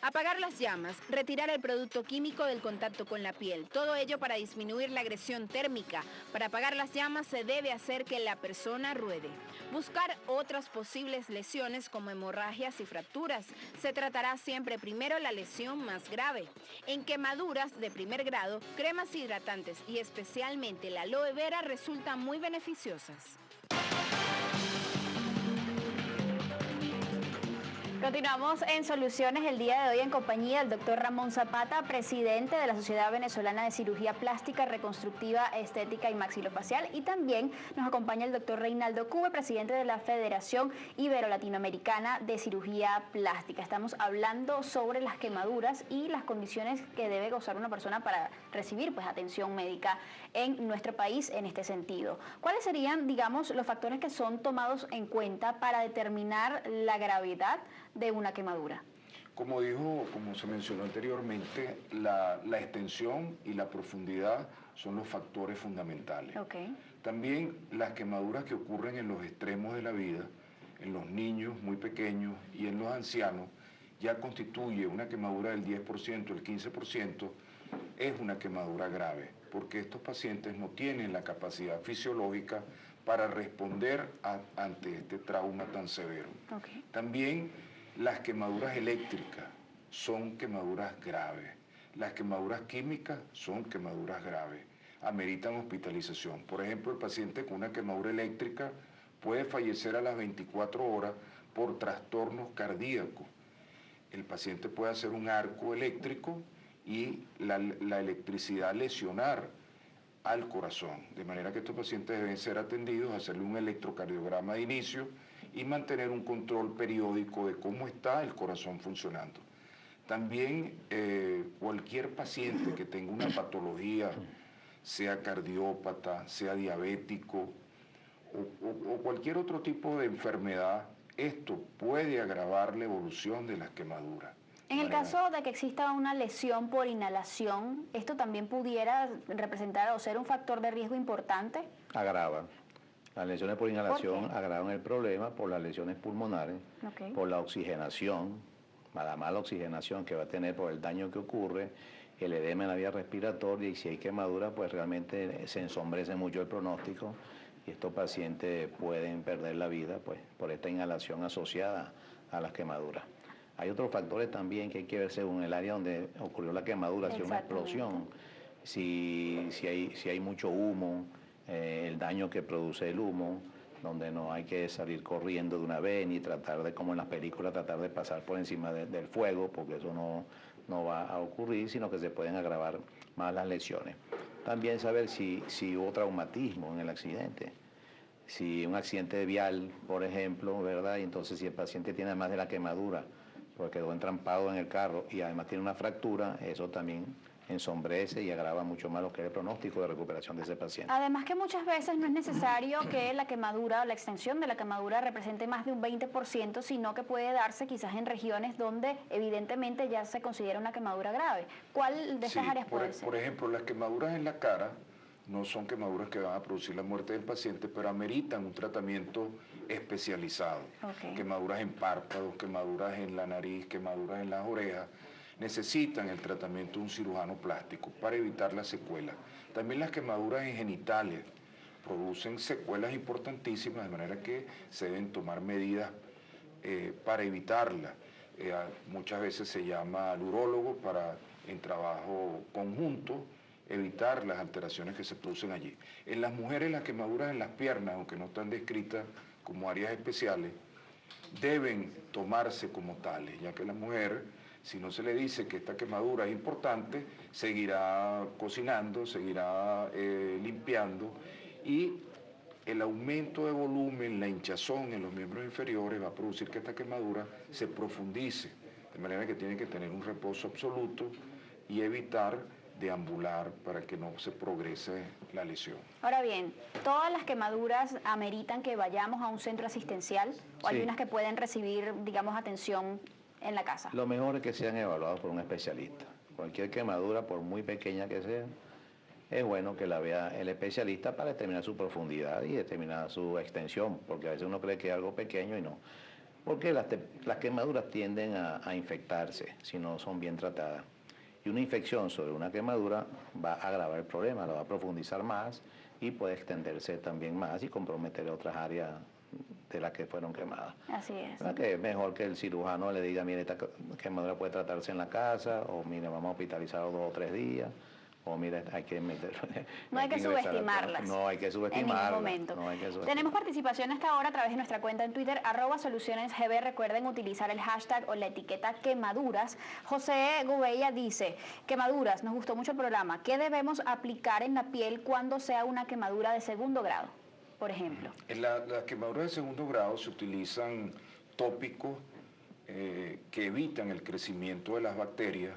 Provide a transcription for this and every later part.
Apagar las llamas, retirar el producto químico del contacto con la piel, todo ello para disminuir la agresión térmica. Para apagar las llamas se debe hacer que la persona ruede. Buscar otras posibles lesiones como hemorragias y fracturas. Se tratará siempre primero la lesión más grave. En quemaduras de primer grado, cremas hidratantes y especialmente la aloe vera resultan muy beneficiosas. Continuamos en Soluciones el día de hoy en compañía del doctor Ramón Zapata, presidente de la Sociedad Venezolana de Cirugía Plástica, Reconstructiva, Estética y Maxilofacial, y también nos acompaña el doctor Reinaldo Cube, presidente de la Federación Ibero-Latinoamericana de Cirugía Plástica. Estamos hablando sobre las quemaduras y las condiciones que debe gozar una persona para recibir atención médica en nuestro país en este sentido. ¿Cuáles serían, digamos, los factores que son tomados en cuenta para determinar la gravedad de una quemadura? Como se mencionó anteriormente, la extensión y la profundidad son los factores fundamentales. Okay. También las quemaduras que ocurren en los extremos de la vida, en los niños muy pequeños y en los ancianos, ya constituye una quemadura del 10%, el 15%, es una quemadura grave, porque estos pacientes no tienen la capacidad fisiológica para responder ante este trauma tan severo. Okay. También las quemaduras eléctricas son quemaduras graves. Las quemaduras químicas son quemaduras graves. Ameritan hospitalización. Por ejemplo, el paciente con una quemadura eléctrica puede fallecer a las 24 horas por trastornos cardíacos. El paciente puede hacer un arco eléctrico y la electricidad lesionar al corazón, de manera que estos pacientes deben ser atendidos, hacerle un electrocardiograma de inicio y mantener un control periódico de cómo está el corazón funcionando. También cualquier paciente que tenga una patología, sea cardiópata, sea diabético o cualquier otro tipo de enfermedad, esto puede agravar la evolución de las quemaduras. En el caso de que exista una lesión por inhalación, ¿esto también pudiera representar o ser un factor de riesgo importante? Agravan. Las lesiones por inhalación agravan el problema por las lesiones pulmonares, por la oxigenación, la mala oxigenación que va a tener por el daño que ocurre, el edema en la vía respiratoria, y si hay quemadura, pues realmente se ensombrece mucho el pronóstico y estos pacientes pueden perder la vida pues, por esta inhalación asociada a las quemaduras. Hay otros factores también que hay que ver según el área donde ocurrió la quemadura, si hay una explosión, si hay mucho humo, el daño que produce el humo, donde no hay que salir corriendo de una vez ni tratar de, como en las películas, tratar de pasar por encima del fuego, porque eso no va a ocurrir, sino que se pueden agravar más las lesiones. También saber si hubo traumatismo en el accidente. Si un accidente vial, por ejemplo, ¿verdad? Y entonces si el paciente tiene además de la quemadura, porque quedó entrampado en el carro y además tiene una fractura, eso también ensombrece y agrava mucho más lo que es el pronóstico de recuperación de ese paciente. Además que muchas veces no es necesario que la quemadura o la extensión de la quemadura represente más de un 20%, sino que puede darse quizás en regiones donde evidentemente ya se considera una quemadura grave. ¿Cuál de estas áreas puede ser? Por ejemplo, las quemaduras en la cara no son quemaduras que van a producir la muerte del paciente, pero ameritan un tratamiento especializado. Okay. Quemaduras en párpados, quemaduras en la nariz, quemaduras en las orejas, necesitan el tratamiento de un cirujano plástico para evitar las secuelas. También las quemaduras en genitales producen secuelas importantísimas, de manera que se deben tomar medidas para evitarlas. Muchas veces se llama al urólogo para, en trabajo conjunto, evitar las alteraciones que se producen allí. En las mujeres, las quemaduras en las piernas, aunque no están descritas como áreas especiales, deben tomarse como tales, ya que la mujer, si no se le dice que esta quemadura es importante, seguirá cocinando, seguirá limpiando, y el aumento de volumen, la hinchazón en los miembros inferiores va a producir que esta quemadura se profundice, de manera que tiene que tener un reposo absoluto y evitar deambular para que no se progrese la lesión. Ahora bien, ¿todas las quemaduras ameritan que vayamos a un centro asistencial o hay unas que pueden recibir, digamos, atención en la casa? Lo mejor es que sean evaluados por un especialista. Cualquier quemadura, por muy pequeña que sea, es bueno que la vea el especialista para determinar su profundidad y determinar su extensión, porque a veces uno cree que es algo pequeño y no. porque las quemaduras tienden a infectarse si no son bien tratadas. Y una infección sobre una quemadura va a agravar el problema, lo va a profundizar más y puede extenderse también más y comprometer otras áreas de las que fueron quemadas. Así es. ¿Verdad? Que es mejor que el cirujano le diga, mire, esta quemadura puede tratarse en la casa, o mire, vamos a hospitalizarlo 2 o 3 días, o mira, hay que meter... No hay que subestimarlas. No hay que subestimarlas. En ningún momento. No hay que subestimarlas. Tenemos participación hasta ahora a través de nuestra cuenta en Twitter, @solucionesgb. Recuerden utilizar el hashtag o la etiqueta quemaduras. José Gubella dice, quemaduras, nos gustó mucho el programa. ¿Qué debemos aplicar en la piel cuando sea una quemadura de 2º grado, por ejemplo? En las quemaduras de 2º grado se utilizan tópicos que evitan el crecimiento de las bacterias.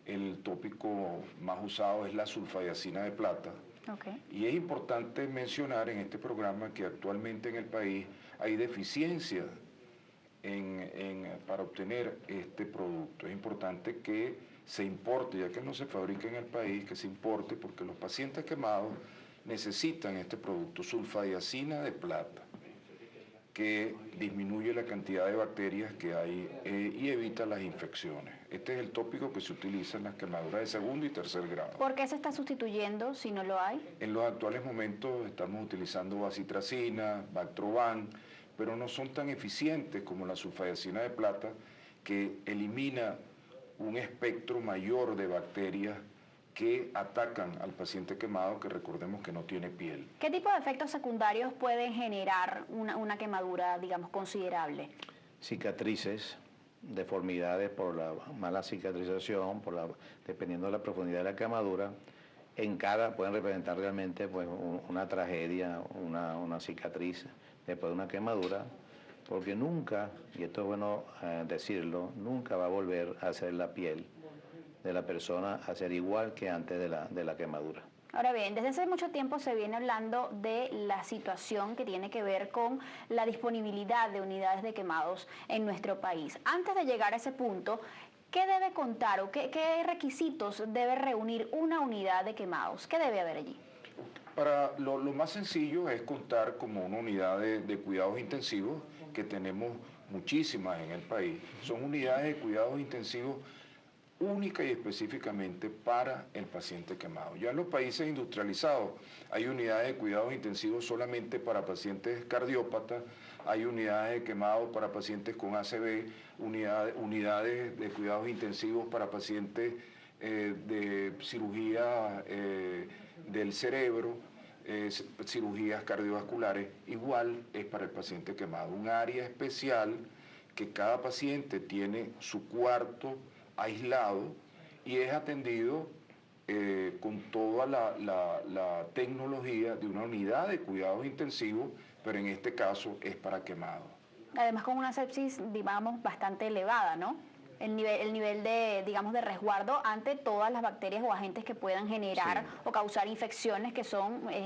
El tópico más usado es la sulfadiazina de plata. Okay. Y es importante mencionar en este programa que actualmente en el país hay deficiencia para obtener este producto. Es importante que se importe, ya que no se fabrica en el país, que se importe, porque los pacientes quemados necesitan este producto, sulfadiazina de plata, que disminuye la cantidad de bacterias que hay y evita las infecciones. Este es el tópico que se utiliza en las quemaduras de 2º y 3er grado. ¿Por qué se está sustituyendo si no lo hay? En los actuales momentos estamos utilizando bacitracina, Bactroban, pero no son tan eficientes como la sulfadiazina de plata, que elimina un espectro mayor de bacterias que atacan al paciente quemado, que recordemos que no tiene piel. ¿Qué tipo de efectos secundarios pueden generar una quemadura, digamos, considerable? Cicatrices, deformidades por la mala cicatrización, dependiendo de la profundidad de la quemadura. En cara pueden representar realmente pues, una tragedia, una cicatriz después de una quemadura, porque nunca, y esto es bueno decirlo, nunca va a volver a ser la piel de la persona a ser igual que antes de la quemadura. Ahora bien, desde hace mucho tiempo se viene hablando de la situación que tiene que ver con la disponibilidad de unidades de quemados en nuestro país. Antes de llegar a ese punto, ¿qué debe contar o qué requisitos debe reunir una unidad de quemados? ¿Qué debe haber allí? Lo más sencillo es contar como una unidad de cuidados intensivos, que tenemos muchísimas en el país. Son unidades de cuidados intensivos única y específicamente para el paciente quemado. Ya en los países industrializados hay unidades de cuidados intensivos solamente para pacientes cardiópatas, hay unidades de quemados para pacientes con ACV, unidades de cuidados intensivos para pacientes de cirugía del cerebro, cirugías cardiovasculares. Igual es para el paciente quemado. Un área especial que cada paciente tiene su cuarto aislado y es atendido con toda la tecnología de una unidad de cuidados intensivos, pero en este caso es para quemado. Además con una sepsis, digamos, bastante elevada, ¿no? El nivel de, digamos, de resguardo ante todas las bacterias o agentes que puedan generar o causar infecciones, que es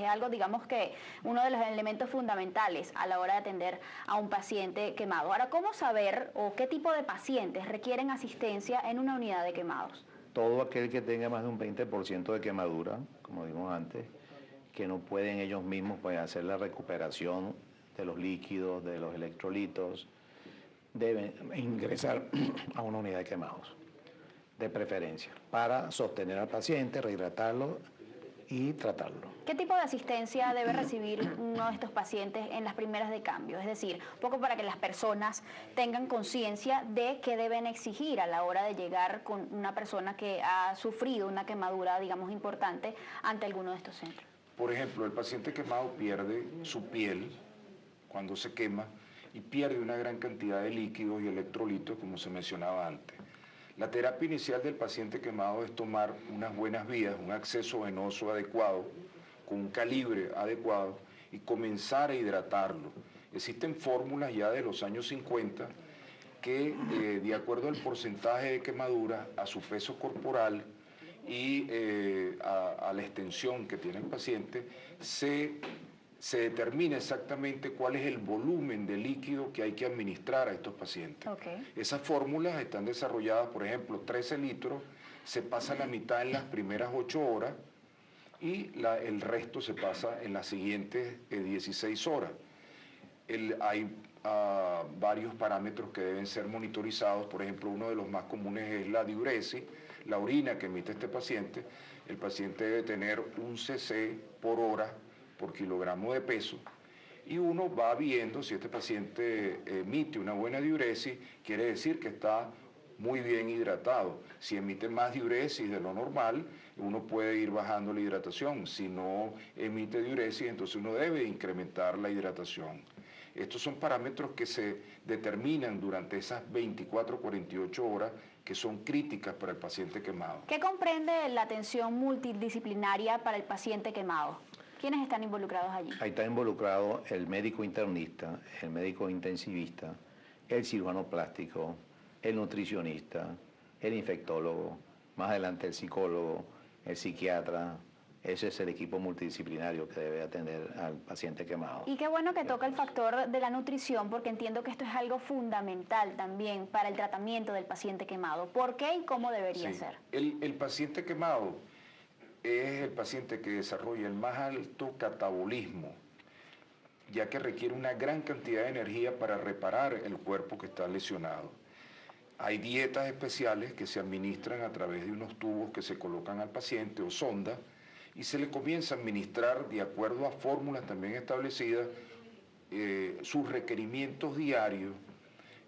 algo, digamos, que uno de los elementos fundamentales a la hora de atender a un paciente quemado. Ahora, ¿cómo saber o qué tipo de pacientes requieren asistencia en una unidad de quemados? Todo aquel que tenga más de un 20% de quemadura, como dijimos antes, que no pueden ellos mismos pues, hacer la recuperación de los líquidos, de los electrolitos, deben ingresar a una unidad de quemados, de preferencia, para sostener al paciente, rehidratarlo y tratarlo. ¿Qué tipo de asistencia debe recibir uno de estos pacientes en las primeras de cambio? Es decir, un poco para que las personas tengan conciencia de qué deben exigir a la hora de llegar con una persona que ha sufrido una quemadura, digamos, importante ante alguno de estos centros. Por ejemplo, el paciente quemado pierde su piel cuando se quema, y pierde una gran cantidad de líquidos y electrolitos, como se mencionaba antes. La terapia inicial del paciente quemado es tomar unas buenas vías, un acceso venoso adecuado, con un calibre adecuado, y comenzar a hidratarlo. Existen fórmulas ya de los años 50 que, de acuerdo al porcentaje de quemadura, a su peso corporal y a la extensión que tiene el paciente, se determina exactamente cuál es el volumen de líquido que hay que administrar a estos pacientes. Okay. Esas fórmulas están desarrolladas, por ejemplo, 13 litros, se pasa la mitad en las primeras 8 horas y el resto se pasa en las siguientes 16 horas. Hay varios parámetros que deben ser monitorizados. Por ejemplo, uno de los más comunes es la diuresis, la orina que emite este paciente. El paciente debe tener un cc por hora por kilogramo de peso. Y uno va viendo si este paciente emite una buena diuresis, quiere decir que está muy bien hidratado. Si emite más diuresis de lo normal, uno puede ir bajando la hidratación. Si no emite diuresis, entonces uno debe incrementar la hidratación. Estos son parámetros que se determinan durante esas 24, 48 horas que son críticas para el paciente quemado. ¿Qué comprende la atención multidisciplinaria para el paciente quemado? ¿Quiénes están involucrados allí? Ahí está involucrado el médico internista, el médico intensivista, el cirujano plástico, el nutricionista, el infectólogo, más adelante el psicólogo, el psiquiatra. Ese es el equipo multidisciplinario que debe atender al paciente quemado. Y qué bueno que toca el factor de la nutrición, porque entiendo que esto es algo fundamental también para el tratamiento del paciente quemado. ¿Por qué y cómo debería ser? El paciente quemado es el paciente que desarrolla el más alto catabolismo, ya que requiere una gran cantidad de energía para reparar el cuerpo que está lesionado. Hay dietas especiales que se administran a través de unos tubos que se colocan al paciente o sonda, y se le comienza a administrar de acuerdo a fórmulas también establecidas sus requerimientos diarios,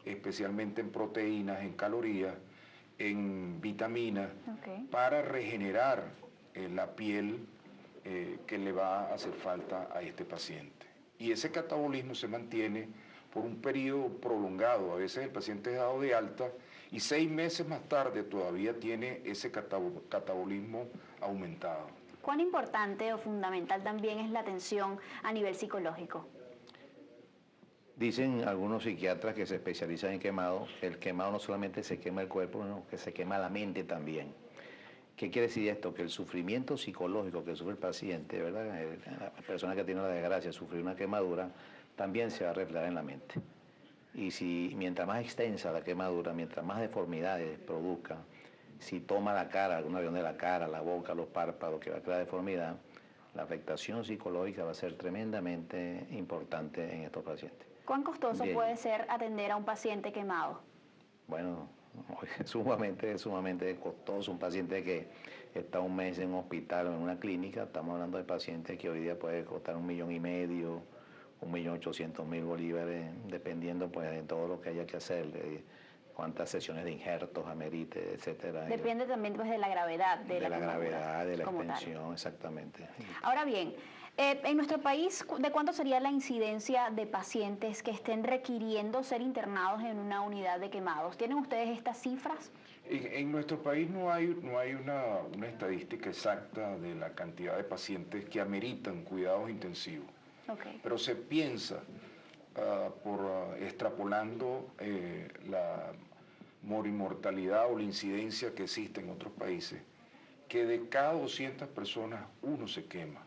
especialmente en proteínas, en calorías, en vitaminas, para regenerar la piel que le va a hacer falta a este paciente. Y ese catabolismo se mantiene por un periodo prolongado. A veces el paciente es dado de alta y 6 meses más tarde todavía tiene ese catabolismo aumentado. ¿Cuán importante o fundamental también es la atención a nivel psicológico? Dicen algunos psiquiatras que se especializan en quemado, el quemado no solamente se quema el cuerpo, sino que se quema la mente también. ¿Qué quiere decir esto? Que el sufrimiento psicológico que sufre el paciente, ¿verdad? La persona que tiene la desgracia de sufrir una quemadura, también se va a reflejar en la mente. Y si mientras más extensa la quemadura, mientras más deformidades produzca, si toma la cara, alguna región de la cara, la boca, los párpados, que va a crear deformidad, la afectación psicológica va a ser tremendamente importante en estos pacientes. ¿Cuán costoso puede ser atender a un paciente quemado? Bueno, es sumamente costoso. Un paciente que está un mes en un hospital o en una clínica, estamos hablando de pacientes que hoy día puede costar $1,5 millones, 1.800.000 bolívares, dependiendo pues de todo lo que haya que hacer, de cuántas sesiones de injertos amerite, etcétera. Depende también pues, de la gravedad de la gravedad, de la extensión, exactamente. Ahora bien, en nuestro país, ¿de cuánto sería la incidencia de pacientes que estén requiriendo ser internados en una unidad de quemados? ¿Tienen ustedes estas cifras? En nuestro país no hay una estadística exacta de la cantidad de pacientes que ameritan cuidados intensivos. Pero se piensa, extrapolando la morimortalidad o la incidencia que existe en otros países, que de cada 200 personas, uno se quema.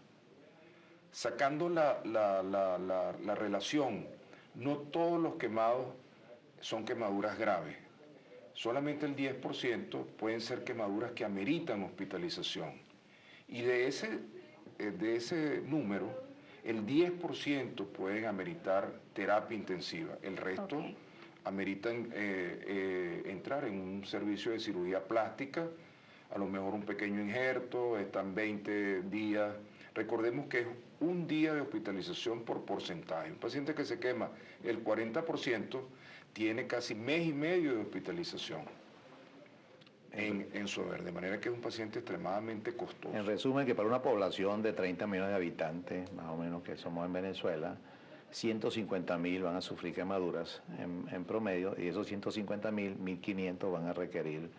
Sacando la relación, no todos los quemados son quemaduras graves. Solamente el 10% pueden ser quemaduras que ameritan hospitalización. Y de ese número, el 10% pueden ameritar terapia intensiva. El resto ameritan entrar en un servicio de cirugía plástica, a lo mejor un pequeño injerto, están 20 días. Recordemos que es un día de hospitalización por porcentaje. Un paciente que se quema el 40% tiene casi mes y medio de hospitalización en su haber, de manera que es un paciente extremadamente costoso. En resumen, que para una población de 30 millones de habitantes, más o menos que somos en Venezuela, 150.000 van a sufrir quemaduras en promedio, y esos 150.000, 1.500 van a requerir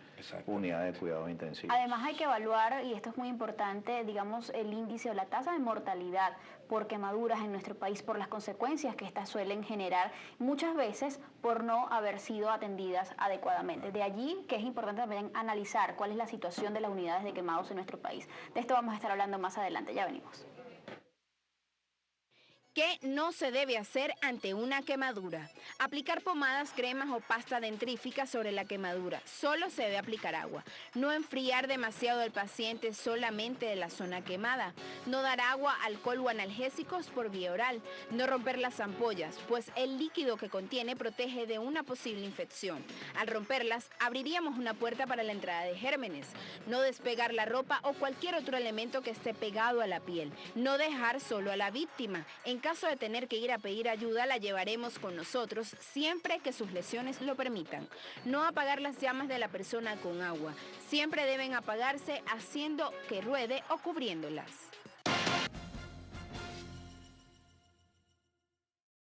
unidades de cuidados intensivos. Además hay que evaluar, y esto es muy importante, digamos, el índice o la tasa de mortalidad por quemaduras en nuestro país, por las consecuencias que estas suelen generar, muchas veces por no haber sido atendidas adecuadamente. De allí que es importante también analizar cuál es la situación de las unidades de quemados en nuestro país. De esto vamos a estar hablando más adelante, ya venimos. ¿Qué no se debe hacer ante una quemadura? Aplicar pomadas, cremas o pasta dentrífica sobre la quemadura. Solo se debe aplicar agua. No enfriar demasiado al paciente solamente de la zona quemada. No dar agua, alcohol o analgésicos por vía oral. No romper las ampollas, pues el líquido que contiene protege de una posible infección. Al romperlas, abriríamos una puerta para la entrada de gérmenes. No despegar la ropa o cualquier otro elemento que esté pegado a la piel. No dejar solo a la víctima. En caso de tener que ir a pedir ayuda, la llevaremos con nosotros siempre que sus lesiones lo permitan. No apagar las llamas de la persona con agua. Siempre deben apagarse haciendo que ruede o cubriéndolas.